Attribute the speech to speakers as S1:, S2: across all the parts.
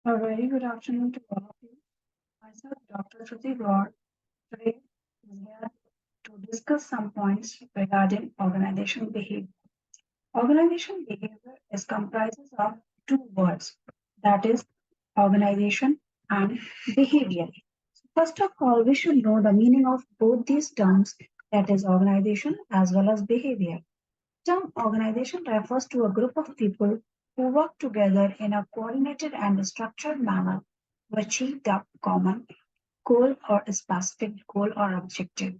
S1: A very good afternoon to all of you. Myself, Dr. Shruti Gaur, today is here to discuss some points regarding organization behavior. Organization behavior is comprises of two words, that is organization and behavior. First of all, we should know the meaning of both these terms, that is organization as well as behavior. Term organization refers to a group of people who work together in a coordinated and structured manner to achieve the common goal or a specific goal or objective.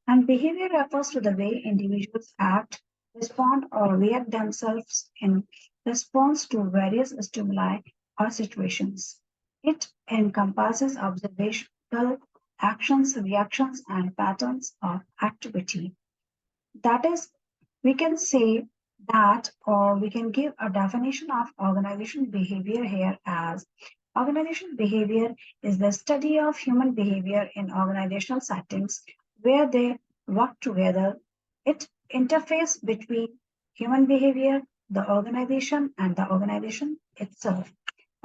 S1: And behavior refers to the way individuals act, respond, or react themselves in response to various stimuli or situations. It encompasses observational actions, reactions, and patterns of activity. That is, we can say that, or we can give a definition of organization behavior here as organization behavior is the study of human behavior in organizational settings where they work together. It interface between human behavior, the organization, and the organization itself.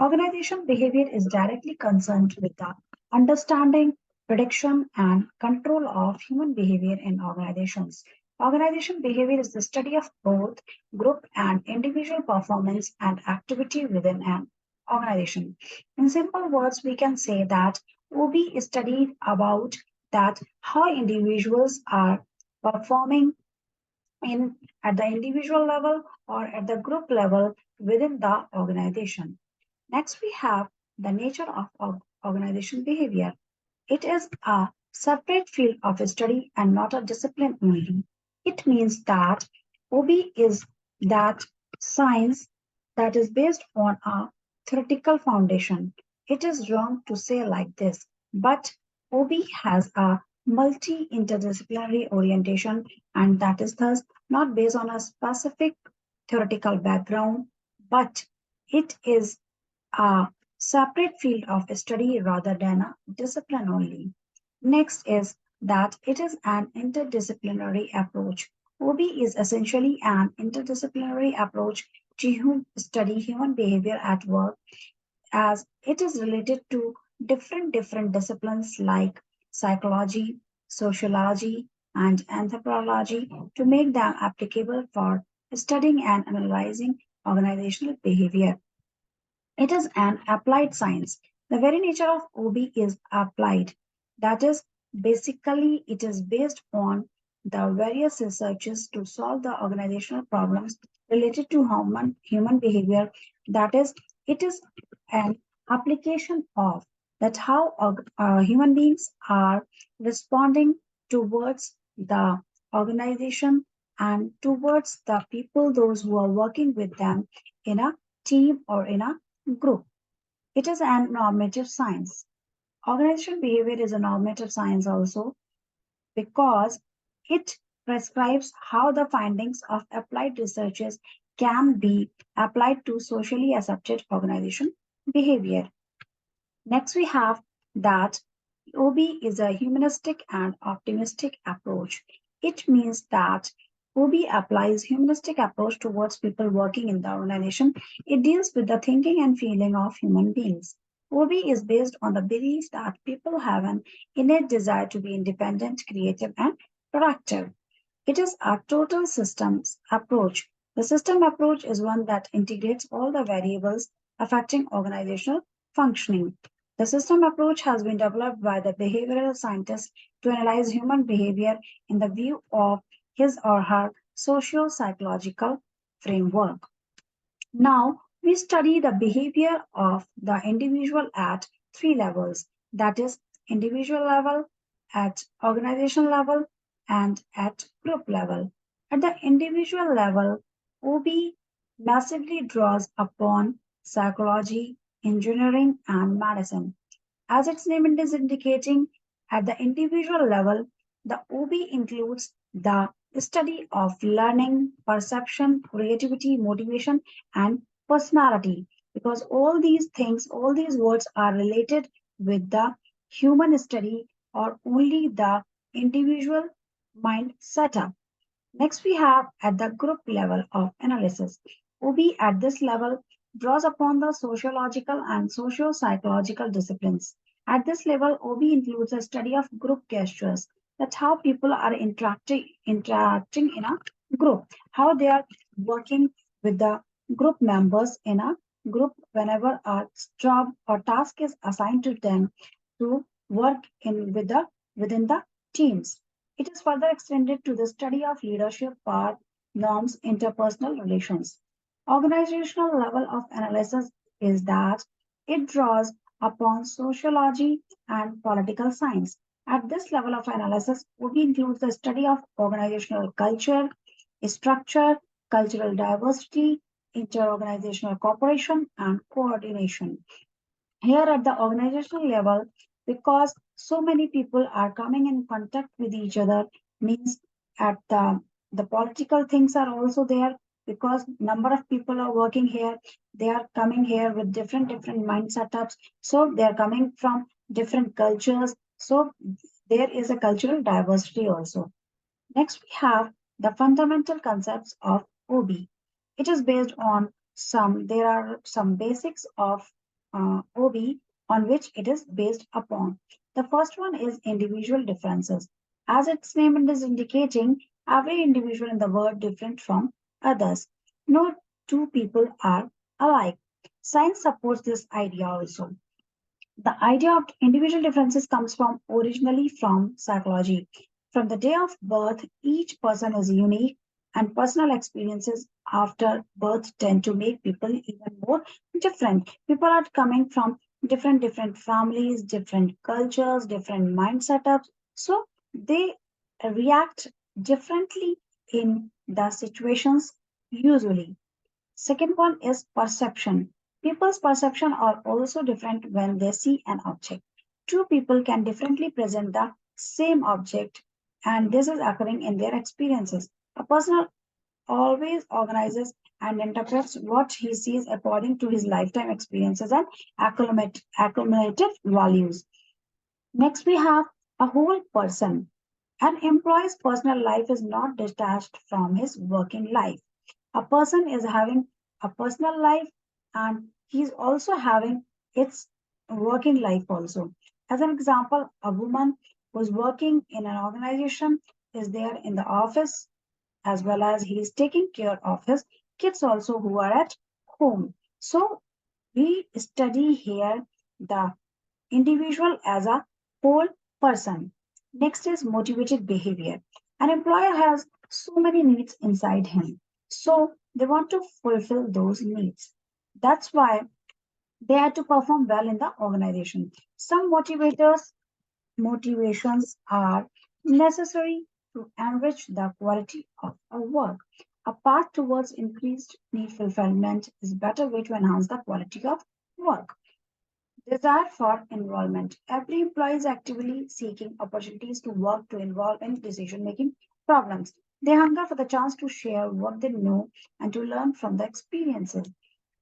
S1: Organization behavior is directly concerned with the understanding, prediction, and control of human behavior in organizations. Organization behavior is the study of both group and individual performance and activity within an organization. In simple words, we can say that OB is studied about that how individuals are performing in at the individual level or at the group level within the organization. Next, we have the nature of organization behavior. It is a separate field of study and not a discipline only. It means that OB is that science that is based on a theoretical foundation. It is wrong to say like this, but OB has a multi interdisciplinary orientation and that is thus not based on a specific theoretical background, but it is a separate field of study rather than a discipline only. Next is that it is an interdisciplinary approach. OB is essentially an interdisciplinary approach to study human behavior at work as it is related to different disciplines like psychology, sociology, and anthropology to make them applicable for studying and analyzing organizational behavior. It is an applied science. The very nature of OB is applied. That is, basically, it is based on the various researches to solve the organizational problems related to human behavior. That is, it is an application of that how human beings are responding towards the organization and towards the people, those who are working with them in a team or in a group. It is an normative science. Organizational behavior is a normative science also because it prescribes how the findings of applied researches can be applied to socially accepted organization behavior. Next, we have that OB is a humanistic and optimistic approach. It means that OB applies humanistic approach towards people working in the organization. It deals with the thinking and feeling of human beings. OB is based on the belief that people have an innate desire to be independent, creative, and productive. It is a total systems approach. The system approach is one that integrates all the variables affecting organizational functioning. The system approach has been developed by the behavioral scientist to analyze human behavior in the view of his or her socio-psychological framework. Now, we study the behavior of the individual at three levels, that is, individual level, at organization level, and at group level. At the individual level, OB massively draws upon psychology, engineering, and medicine. As its name is indicating, at the individual level, the OB includes the study of learning, perception, creativity, motivation, and personality. Because all these things, all these words are related with the human study or only the individual mind setup. Next, we have at the group level of analysis. OB at this level draws upon the sociological and socio-psychological disciplines. At this level, OB includes a study of group gestures, that's how people are interacting in a group, how they are working with the group members in a group whenever a job or task is assigned to them to work in with the within the teams. It is further extended to the study of leadership, power, norms, interpersonal relations. Organizational level of analysis is that it draws upon sociology and political science. At this level of analysis, OB includes the study of organizational culture, structure, cultural diversity, interorganizational cooperation, and coordination. Here at the organizational level, because so many people are coming in contact with each other, means at the political things are also there, because number of people are working here, they are coming here with different mind setups, so they are coming from different cultures, so there is a cultural diversity also. Next, we have the fundamental concepts of OB. It is based on there are some basics of OB on which it is based upon. The first one is individual differences. As its name is indicating, every individual in the world different from others. No two people are alike. Science supports this idea also. The idea of individual differences comes from originally from psychology. From the day of birth, each person is unique, and personal experiences after birth tend to make people even more different. People are coming from different families, different cultures, different mind setups, so they react differently in the situations usually. Second one is perception. People's perception are also different when they see an object. Two people can differently present the same object, and this is occurring in their experiences. A person always organizes and interprets what he sees according to his lifetime experiences and accumulated values. Next, we have a whole person. An employee's personal life is not detached from his working life. A person is having a personal life, and he's also having its working life also. As an example, a woman who's working in an organization is there in the office, as well as he is taking care of his kids also who are at home. So we study here the individual as a whole person. Next is motivated behavior. An employer has so many needs inside him. So they want to fulfill those needs. That's why they had to perform well in the organization. Some motivations are necessary to enrich the quality of our work. A path towards increased need fulfillment is a better way to enhance the quality of work. Desire for involvement. Every employee is actively seeking opportunities to work to involve in decision making problems. They hunger for the chance to share what they know and to learn from the experiences.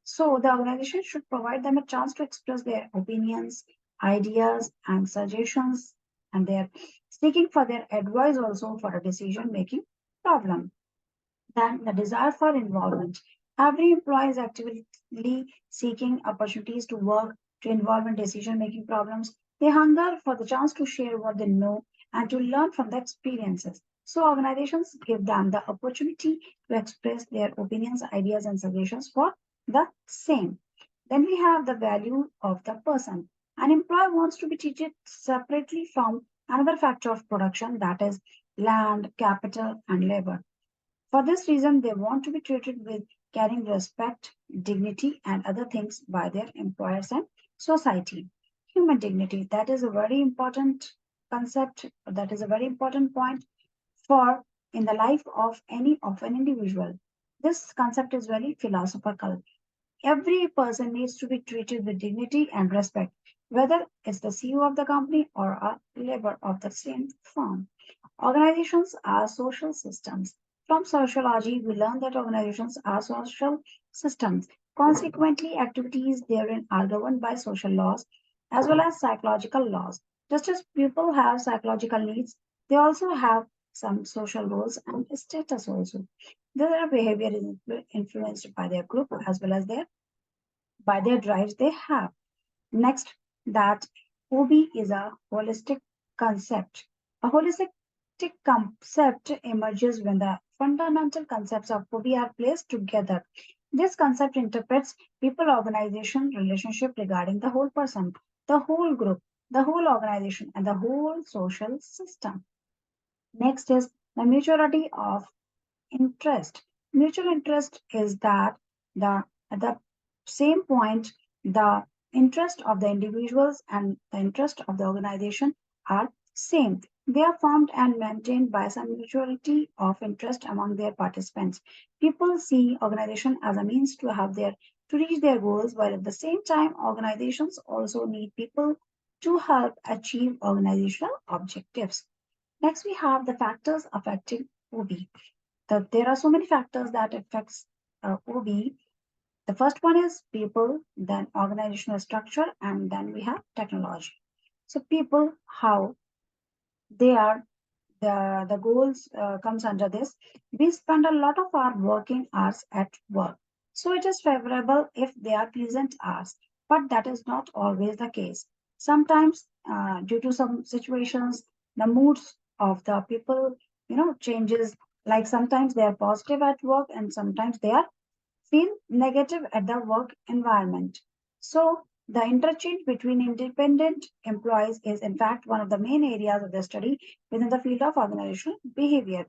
S1: So, the organization should provide them a chance to express their opinions, ideas, and suggestions, and they're seeking for their advice also for a decision making problem. Then the desire for involvement. Every employee is actively seeking opportunities to work to involve in decision making problems. They hunger for the chance to share what they know and to learn from the experiences. So organizations give them the opportunity to express their opinions, ideas, and suggestions for the same. Then we have the value of the person. An employee wants to be treated separately from another factor of production, that is land, capital, and labor. For this reason, they want to be treated with caring respect, dignity, and other things by their employers and society. Human dignity, that is a very important concept, that is a very important point for in the life of any of an individual. This concept is very philosophical. Every person needs to be treated with dignity and respect, whether it's the CEO of the company or a labor of the same firm. Organizations are social systems. From sociology, we learn that organizations are social systems. Consequently, activities therein are governed by social laws as well as psychological laws. Just as people have psychological needs, they also have some social roles and status also. Their behavior is influenced by their group as well as their by their drives they have. Next, that OB is a holistic concept. A holistic concept emerges when the fundamental concepts of OB are placed together. This concept interprets people organization relationship regarding the whole person, the whole group, the whole organization, and the whole social system. Next is the mutuality of interest. Mutual interest is that at the same point, the interest of the individuals and the interest of the organization are same. They are formed and maintained by some mutuality of interest among their participants. People see organization as a means to have their to reach their goals, while at the same time, organizations also need people to help achieve organizational objectives. Next, we have the factors affecting OB. There are so many factors that affects OB. The first one is people, then organizational structure, and then we have technology. So people, how they are, the goals comes under this. We spend a lot of our working hours at work. So it is favorable if they are pleasant hours, but that is not always the case. Sometimes, due to some situations, the moods of the people, changes. Like sometimes they are positive at work and sometimes they are feel negative at the work environment. So, the interchange between independent employees is, in fact, one of the main areas of the study within the field of organizational behavior.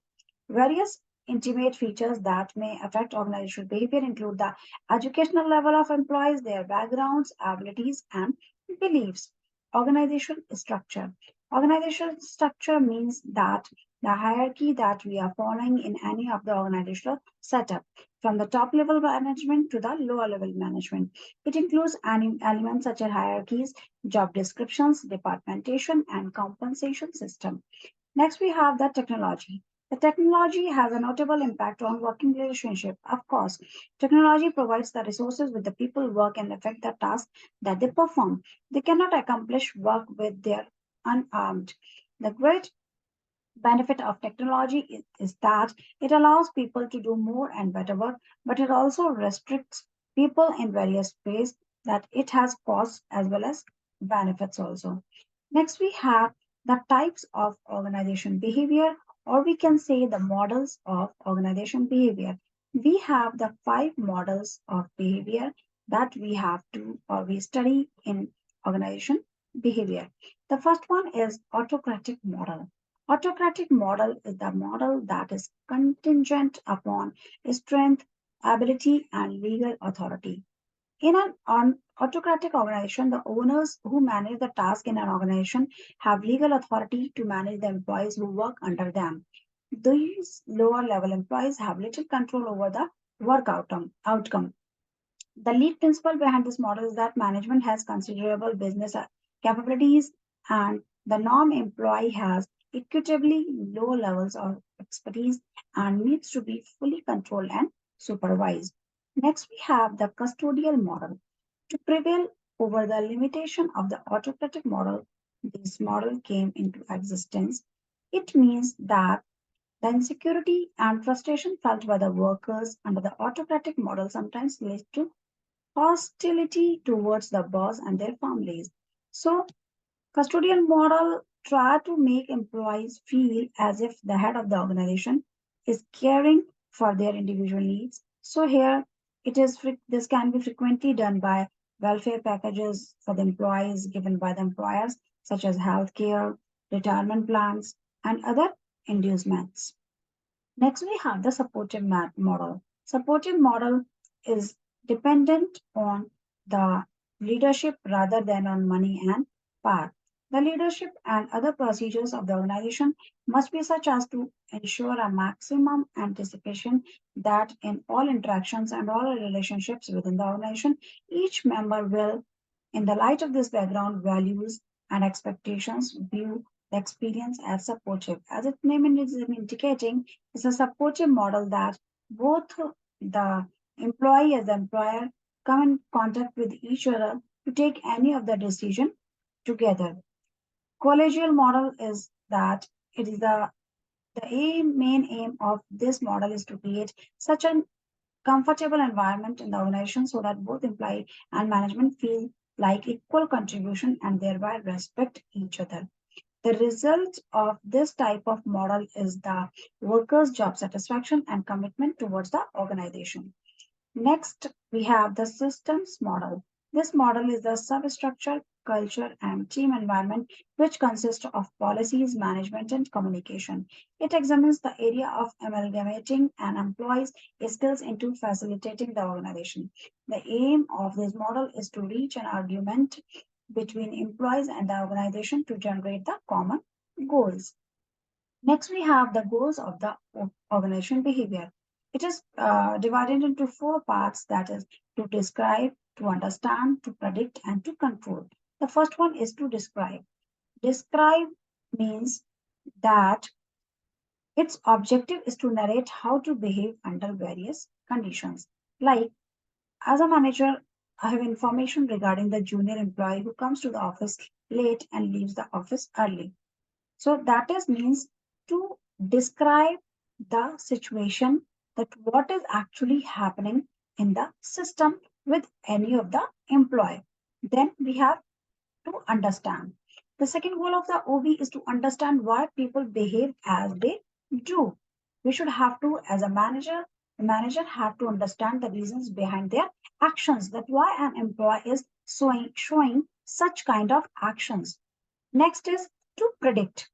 S1: Various intimate features that may affect organizational behavior include the educational level of employees, their backgrounds, abilities, and beliefs. Organization structure. Organizational structure means that the hierarchy that we are following in any of the organizational setup from the top level management to the lower level management. It includes elements such as hierarchies, job descriptions, departmentation, and compensation system. Next, we have the technology. The technology has a notable impact on working relationship. Of course, technology provides the resources with the people work and affect the task that they perform. They cannot accomplish work with their unarmed. The great benefit of technology is that it allows people to do more and better work, but it also restricts people in various ways that it has costs as well as benefits also. Next, we have the types of organization behavior, or we can say the models of organization behavior. We have the five models of behavior that we have to or we study in organization behavior. The first one is autocratic model. Autocratic model is the model that is contingent upon strength, ability, and legal authority. In an autocratic organization, the owners who manage the task in an organization have legal authority to manage the employees who work under them. These lower level employees have little control over the work outcome. The lead principle behind this model is that management has considerable business capabilities and the non-employee has equitably low levels of expertise and needs to be fully controlled and supervised. Next, we have the custodial model. To prevail over the limitation of the autocratic model, this model came into existence. It means that the insecurity and frustration felt by the workers under the autocratic model sometimes leads to hostility towards the boss and their families. So, custodial model try to make employees feel as if the head of the organization is caring for their individual needs. So here this can be frequently done by welfare packages for the employees given by the employers, such as healthcare, retirement plans, and other inducements. Next, we have the supportive model. Supportive model is dependent on the leadership rather than on money and power. The leadership and other procedures of the organization must be such as to ensure a maximum anticipation that in all interactions and all relationships within the organization, each member will, in the light of this background, values and expectations, view the experience as supportive. As its name is indicating, it's a supportive model that both the employee as the employer come in contact with each other to take any of the decision together. Collegial model is that it is the main aim of this model is to create such an comfortable environment in the organization so that both employee and management feel like equal contribution and thereby respect each other. The result of this type of model is the workers' job satisfaction and commitment towards the organization. Next, we have the systems model. This model is the substructure, culture, and team environment which consists of policies, management, and communication. It examines the area of amalgamating and employs skills into facilitating the organization. The aim of this model is to reach an argument between employees and the organization to generate the common goals. Next, we have the goals of the organization behavior. It is divided into four parts, that is, to describe, to understand, to predict, and to control. The first one is to describe. Describe means that its objective is to narrate how to behave under various conditions. Like, as a manager, I have information regarding the junior employee who comes to the office late and leaves the office early. So that is means to describe the situation, that what is actually happening in the system with any of the employee. Then we have to understand. The second goal of the OB is to understand why people behave as they do. We should have to, as the manager have to understand the reasons behind their actions, that why an employee is showing such kind of actions. Next is to predict.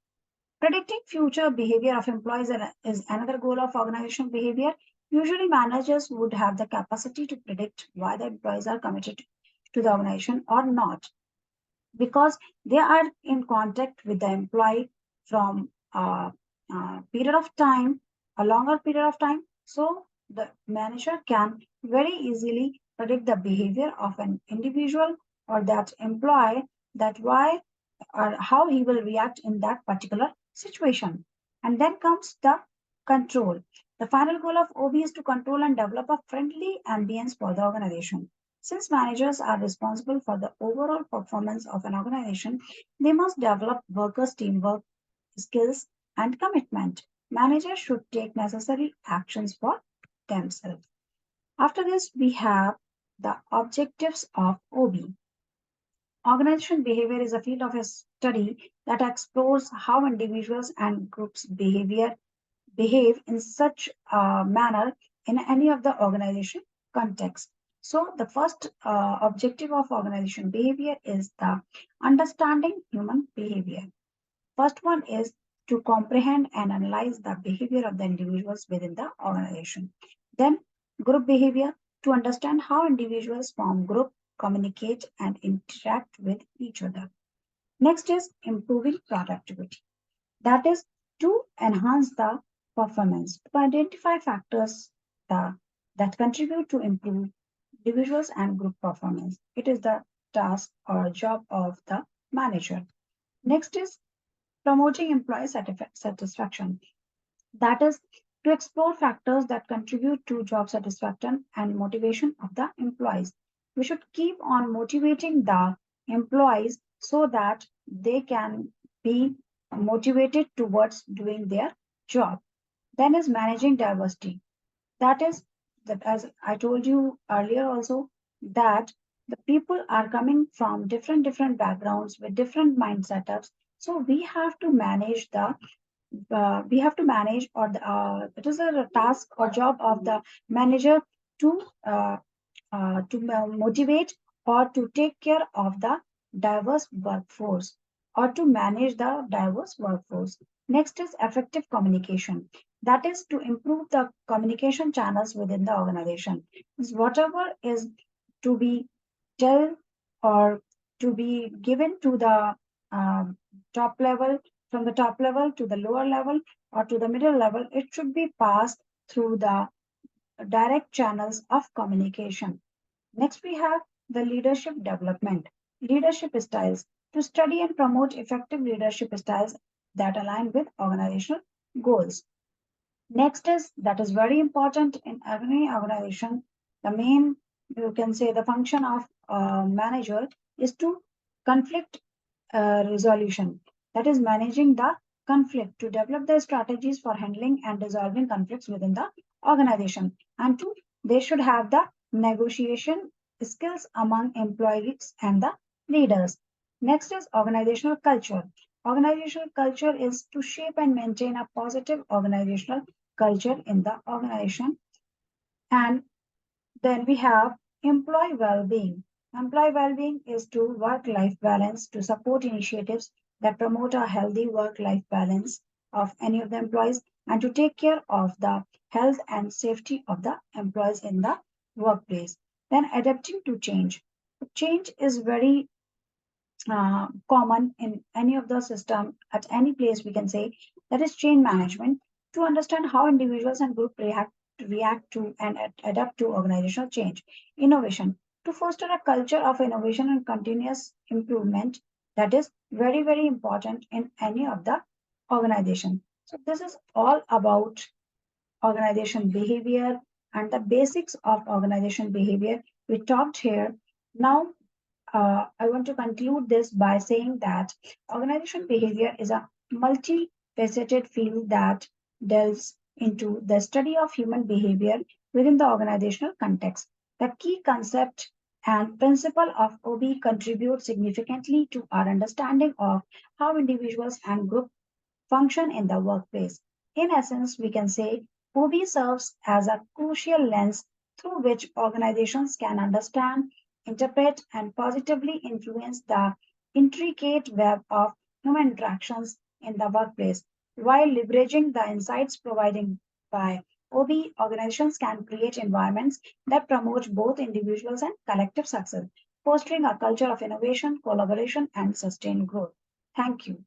S1: Predicting future behavior of employees is another goal of organizational behavior. Usually, managers would have the capacity to predict why the employees are committed to the organization or not, because they are in contact with the employee from a period of time, a longer period of time. So, the manager can very easily predict the behavior of an individual or that employee, that why or how he will react in that particular situation. And then comes the control. The final goal of OB is to control and develop a friendly ambience for the organization. Since managers are responsible for the overall performance of an organization, they must develop workers' teamwork skills and commitment. Managers should take necessary actions for themselves. After this, we have the objectives of OB. Organization behavior is a field of a study that explores how individuals and groups behave in such a manner in any of the organization context. So the first objective of organization behavior is the understanding human behavior. First one is to comprehend and analyze the behavior of the individuals within the organization. Then group behavior, to understand how individuals form group, communicate, and interact with each other. Next is improving productivity. That is to enhance the performance, to identify factors that contribute to improve individuals and group performance. It is the task or job of the manager. Next is promoting employee satisfaction. That is to explore factors that contribute to job satisfaction and motivation of the employees. We should keep on motivating the employees so that they can be motivated towards doing their job. Then is managing diversity. That is that, as I told you earlier also, that the people are coming from different backgrounds with different mind setups. So we have to manage, or it is a task or job of the manager to motivate or to take care of the diverse workforce, or to manage the diverse workforce. Next is effective communication. That is to improve the communication channels within the organization. Is whatever is to be tell or to be given to the top level, from the top level to the lower level or to the middle level, it should be passed through the direct channels of communication. Next, we have the leadership development. Leadership styles, to study and promote effective leadership styles that align with organizational goals. Next is, that is very important in any organization, the main, you can say, the function of manager is to conflict resolution. That is managing the conflict, to develop the strategies for handling and resolving conflicts within the organization, and to They should have the negotiation skills among employees and the leaders. Next is organizational culture. Organizational culture is to shape and maintain a positive organizational culture in the organization. And then we have employee well-being. Employee well-being is to work-life balance to support initiatives that promote a healthy work-life balance of any of the employees and to take care of the health and safety of the employees in the workplace. Then adapting to change. Change is very common in any of the system at any place we can say that is change management to understand how individuals and group react to and adapt to organizational change. Innovation to foster a culture of innovation and continuous improvement that is very important in any of the organization. So this is all about organization behavior and the basics of organization behavior we talked here. Now I want to conclude this by saying that organization behavior is a multifaceted field that delves into the study of human behavior within the organizational context. The key concept and principle of OB contribute significantly to our understanding of how individuals and groups function in the workplace. In essence, we can say OB serves as a crucial lens through which organizations can understand, interpret, and positively influence the intricate web of human interactions in the workplace. While leveraging the insights provided by OB, organizations can create environments that promote both individuals and collective success, fostering a culture of innovation, collaboration, and sustained growth. Thank you.